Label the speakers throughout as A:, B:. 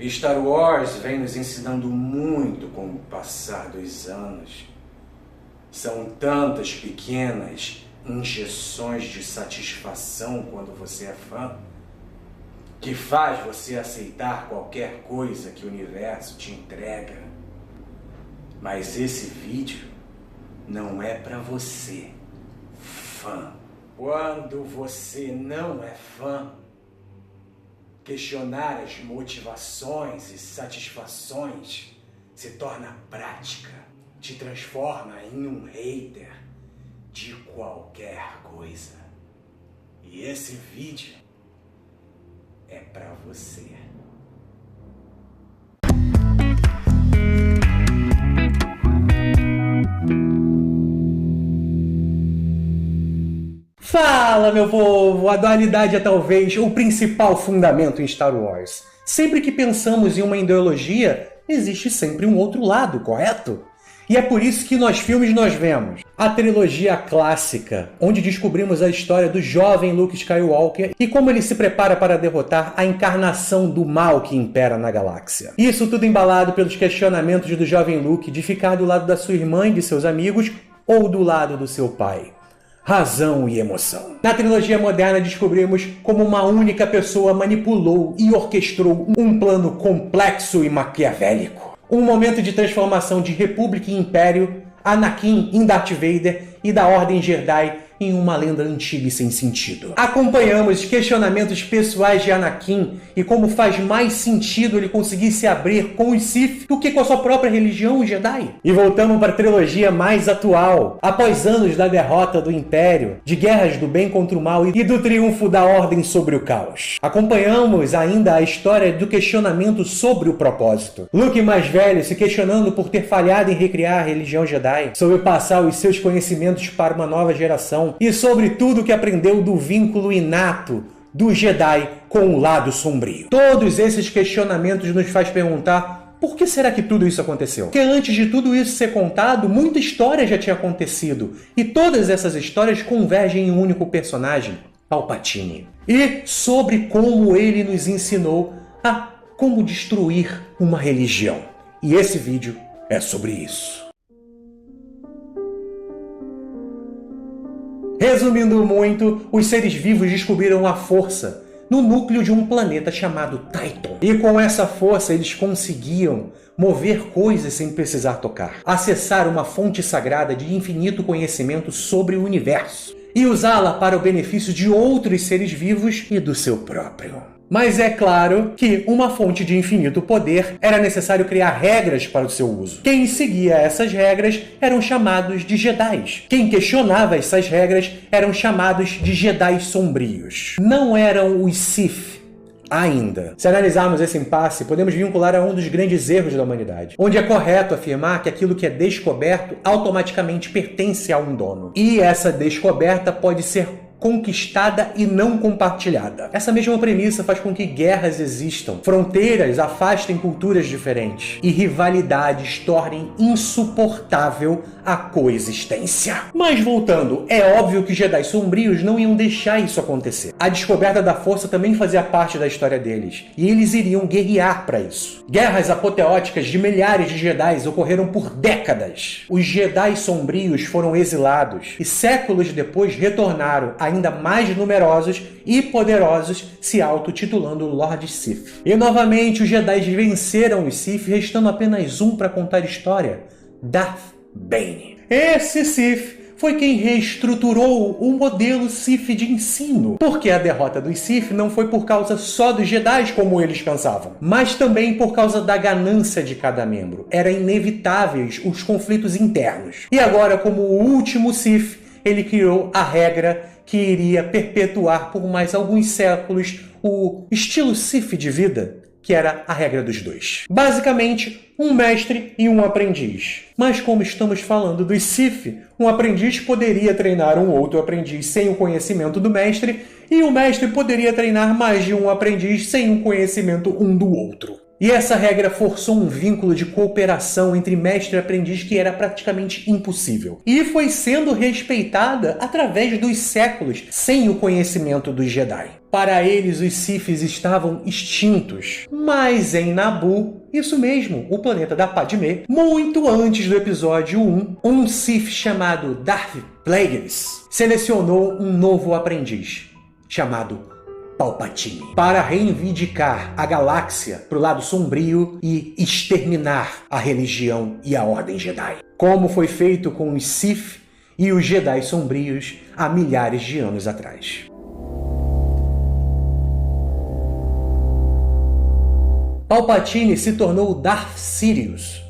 A: Star Wars vem nos ensinando muito com o passar dos anos. São tantas pequenas injeções de satisfação quando você é fã, que faz você aceitar qualquer coisa que o universo te entrega. Mas esse vídeo não é para você, fã. Quando você não é fã, questionar as motivações e satisfações se torna prática, te transforma em um hater de qualquer coisa. E esse vídeo é pra você.
B: Fala, meu povo! A dualidade é talvez o principal fundamento em Star Wars. Sempre que pensamos em uma ideologia, existe sempre um outro lado, correto? E é por isso que nos filmes nós vemos a trilogia clássica, onde descobrimos a história do jovem Luke Skywalker e como ele se prepara para derrotar a encarnação do mal que impera na galáxia. Isso tudo embalado pelos questionamentos do jovem Luke de ficar do lado da sua irmã e de seus amigos ou do lado do seu pai. Razão e emoção. Na trilogia moderna descobrimos como uma única pessoa manipulou e orquestrou um plano complexo e maquiavélico. Um momento de transformação de República e Império, Anakin em Darth Vader e da Ordem Jedi em uma lenda antiga e sem sentido. Acompanhamos questionamentos pessoais de Anakin e como faz mais sentido ele conseguir se abrir com os Sith do que com a sua própria religião Jedi. E voltamos para a trilogia mais atual, após anos da derrota do Império, de guerras do bem contra o mal e do triunfo da Ordem sobre o caos. Acompanhamos ainda a história do questionamento sobre o propósito. Luke mais velho se questionando por ter falhado em recriar a religião Jedi, sobre passar os seus conhecimentos para uma nova geração, e sobre tudo que aprendeu do vínculo inato do Jedi com o lado sombrio. Todos esses questionamentos nos faz perguntar: por que será que tudo isso aconteceu? Porque antes de tudo isso ser contado, muita história já tinha acontecido, e todas essas histórias convergem em um único personagem, Palpatine. E sobre como ele nos ensinou a como destruir uma religião. E esse vídeo é sobre isso. Resumindo muito, os seres vivos descobriram a força no núcleo de um planeta chamado Titan. E com essa força eles conseguiam mover coisas sem precisar tocar, acessar uma fonte sagrada de infinito conhecimento sobre o universo e usá-la para o benefício de outros seres vivos e do seu próprio. Mas é claro que uma fonte de infinito poder era necessário criar regras para o seu uso. Quem seguia essas regras eram chamados de Jedis. Quem questionava essas regras eram chamados de Jedi sombrios. Não eram os Sith ainda. Se analisarmos esse impasse, podemos vincular a um dos grandes erros da humanidade, onde é correto afirmar que aquilo que é descoberto automaticamente pertence a um dono. E essa descoberta pode ser conquistada e não compartilhada. Essa mesma premissa faz com que guerras existam, fronteiras afastem culturas diferentes e rivalidades tornem insuportável a coexistência. Mas voltando, é óbvio que Jedi sombrios não iam deixar isso acontecer. A descoberta da força também fazia parte da história deles, e eles iriam guerrear para isso. Guerras apoteóticas de milhares de Jedi ocorreram por décadas. Os Jedi sombrios foram exilados e séculos depois retornaram ainda mais numerosos e poderosos, se autotitulando Lord Sith. E novamente os Jedi venceram os Sith, restando apenas um para contar a história: Darth Bane. Esse Sith foi quem reestruturou o modelo Sith de ensino, porque a derrota dos Sith não foi por causa só dos Jedi como eles pensavam, mas também por causa da ganância de cada membro. Eram inevitáveis os conflitos internos. E agora, como o último Sith, ele criou a regra que iria perpetuar por mais alguns séculos o estilo Sith de vida, que era a regra dos dois. Basicamente, um mestre e um aprendiz. Mas como estamos falando dos Sith, um aprendiz poderia treinar um outro aprendiz sem o conhecimento do mestre, e o mestre poderia treinar mais de um aprendiz sem o conhecimento um do outro. E essa regra forçou um vínculo de cooperação entre mestre e aprendiz que era praticamente impossível. E foi sendo respeitada através dos séculos sem o conhecimento dos Jedi. Para eles, os Siths estavam extintos. Mas em Naboo, isso mesmo, o planeta da Padmé, muito antes do episódio 1, um Sith chamado Darth Plagueis selecionou um novo aprendiz, chamado Palpatine, para reivindicar a galáxia para o lado sombrio e exterminar a religião e a Ordem Jedi, como foi feito com os Sith e os Jedi sombrios há milhares de anos atrás. Palpatine se tornou Darth Sidious,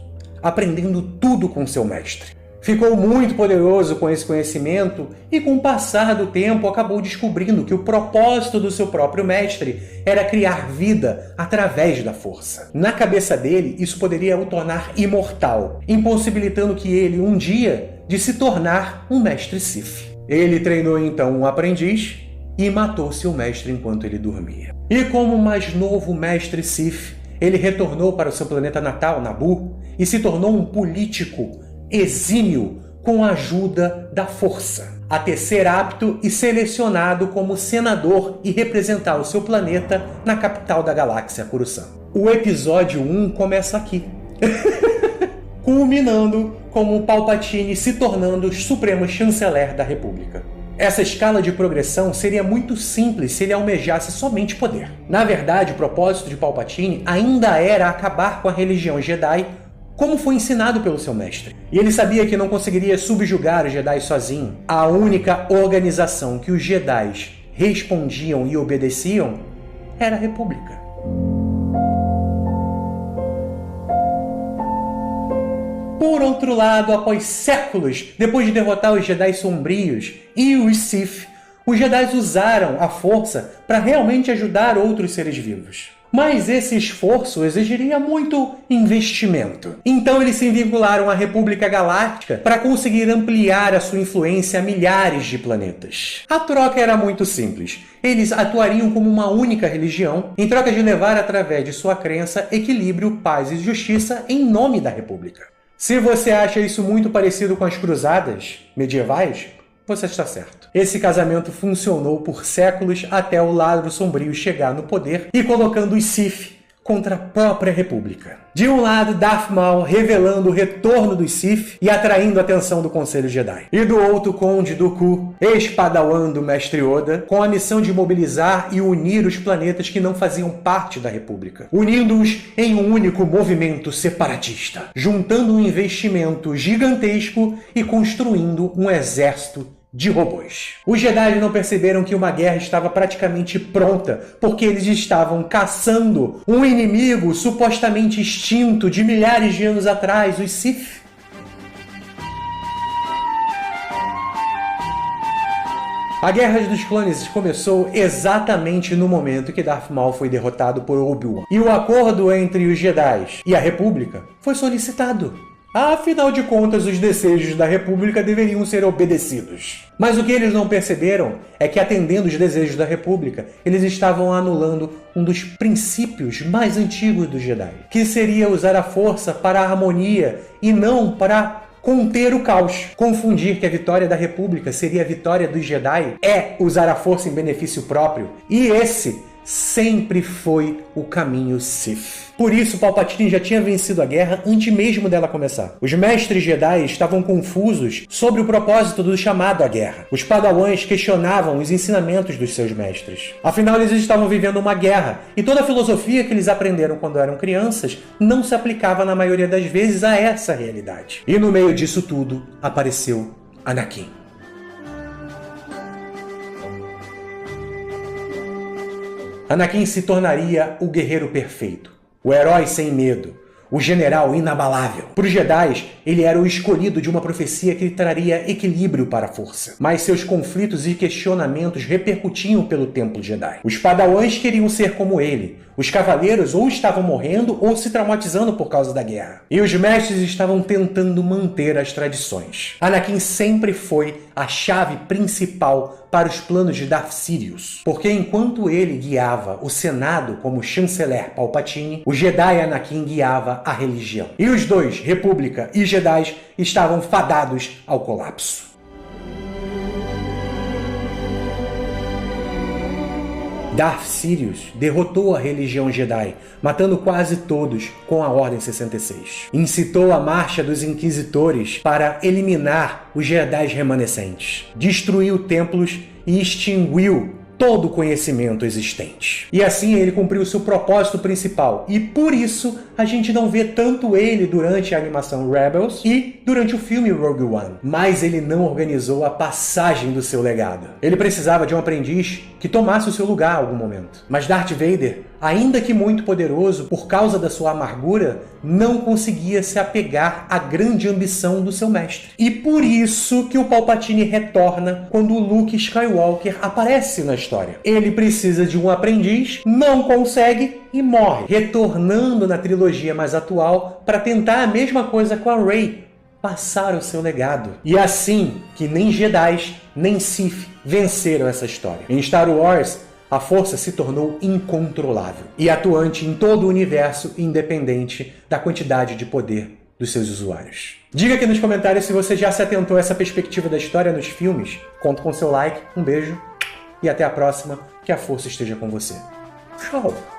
B: aprendendo tudo com seu mestre. Ficou muito poderoso com esse conhecimento e, com o passar do tempo, acabou descobrindo que o propósito do seu próprio mestre era criar vida através da força. Na cabeça dele, isso poderia o tornar imortal, impossibilitando que ele, um dia, de se tornar um mestre Sith. Ele treinou então um aprendiz e matou seu mestre enquanto ele dormia. E como mais novo mestre Sith, ele retornou para o seu planeta natal, Naboo, e se tornou um político exímio com a ajuda da força, até ser apto e selecionado como senador e representar o seu planeta na capital da galáxia, Coruscant. O episódio 1 começa aqui, culminando com o Palpatine se tornando o supremo chanceler da República. Essa escala de progressão seria muito simples se ele almejasse somente poder. Na verdade, o propósito de Palpatine ainda era acabar com a religião Jedi, como foi ensinado pelo seu mestre. E ele sabia que não conseguiria subjugar os Jedi sozinho. A única organização que os Jedi respondiam e obedeciam era a República. Por outro lado, após séculos, depois de derrotar os Jedi sombrios e os Sith, os Jedi usaram a força para realmente ajudar outros seres vivos. Mas esse esforço exigiria muito investimento. Então eles se vincularam à República Galáctica para conseguir ampliar a sua influência a milhares de planetas. A troca era muito simples. Eles atuariam como uma única religião, em troca de levar através de sua crença equilíbrio, paz e justiça em nome da República. Se você acha isso muito parecido com as cruzadas medievais, você está certo. Esse casamento funcionou por séculos até o lado sombrio chegar no poder e colocando os Sith contra a própria República. De um lado, Darth Maul revelando o retorno dos Sith e atraindo a atenção do Conselho Jedi. E do outro, Conde Dooku, ex-padawan do Mestre Yoda, com a missão de mobilizar e unir os planetas que não faziam parte da República, unindo-os em um único movimento separatista, juntando um investimento gigantesco e construindo um exército de robôs. Os Jedi não perceberam que uma guerra estava praticamente pronta, porque eles estavam caçando um inimigo supostamente extinto de milhares de anos atrás, os Sith. A Guerra dos Clones começou exatamente no momento que Darth Maul foi derrotado por Obi-Wan. E o acordo entre os Jedi e a República foi solicitado. Afinal de contas, os desejos da República deveriam ser obedecidos. Mas o que eles não perceberam é que, atendendo os desejos da República, eles estavam anulando um dos princípios mais antigos dos Jedi, que seria usar a força para a harmonia e não para conter o caos. Confundir que a vitória da República seria a vitória dos Jedi é usar a força em benefício próprio, e esse sempre foi o caminho Sith. Por isso, Palpatine já tinha vencido a guerra antes mesmo dela começar. Os mestres Jedi estavam confusos sobre o propósito do chamado à guerra. Os padawans questionavam os ensinamentos dos seus mestres. Afinal, eles estavam vivendo uma guerra, e toda a filosofia que eles aprenderam quando eram crianças não se aplicava na maioria das vezes a essa realidade. E no meio disso tudo, apareceu Anakin. Anakin se tornaria o guerreiro perfeito, o herói sem medo, o general inabalável. Para os Jedi, ele era o escolhido de uma profecia que traria equilíbrio para a força. Mas seus conflitos e questionamentos repercutiam pelo Templo Jedi. Os padawans queriam ser como ele. Os cavaleiros ou estavam morrendo ou se traumatizando por causa da guerra. E os mestres estavam tentando manter as tradições. Anakin sempre foi a chave principal para os planos de Darth Sidious. Porque enquanto ele guiava o Senado como chanceler Palpatine, o Jedi Anakin guiava a religião. E os dois, República e Jedi, estavam fadados ao colapso. Darth Sidious derrotou a religião Jedi, matando quase todos com a Ordem 66. Incitou a marcha dos Inquisitores para eliminar os Jedi remanescentes. Destruiu templos e extinguiu todo o conhecimento existente. E assim ele cumpriu seu propósito principal. E por isso a gente não vê tanto ele durante a animação Rebels e durante o filme Rogue One. Mas ele não organizou a passagem do seu legado. Ele precisava de um aprendiz que tomasse o seu lugar em algum momento. Mas Darth Vader, ainda que muito poderoso por causa da sua amargura, não conseguia se apegar à grande ambição do seu mestre. E por isso que o Palpatine retorna quando o Luke Skywalker aparece na história. Ele precisa de um aprendiz, não consegue e morre, retornando na trilogia mais atual para tentar a mesma coisa com a Rey, passar o seu legado. E assim que nem Jedi nem Sith venceram essa história. Em Star Wars, a força se tornou incontrolável e atuante em todo o universo, independente da quantidade de poder dos seus usuários. Diga aqui nos comentários se você já se atentou a essa perspectiva da história nos filmes. Conto com seu like, um beijo e até a próxima. Que a força esteja com você. Tchau!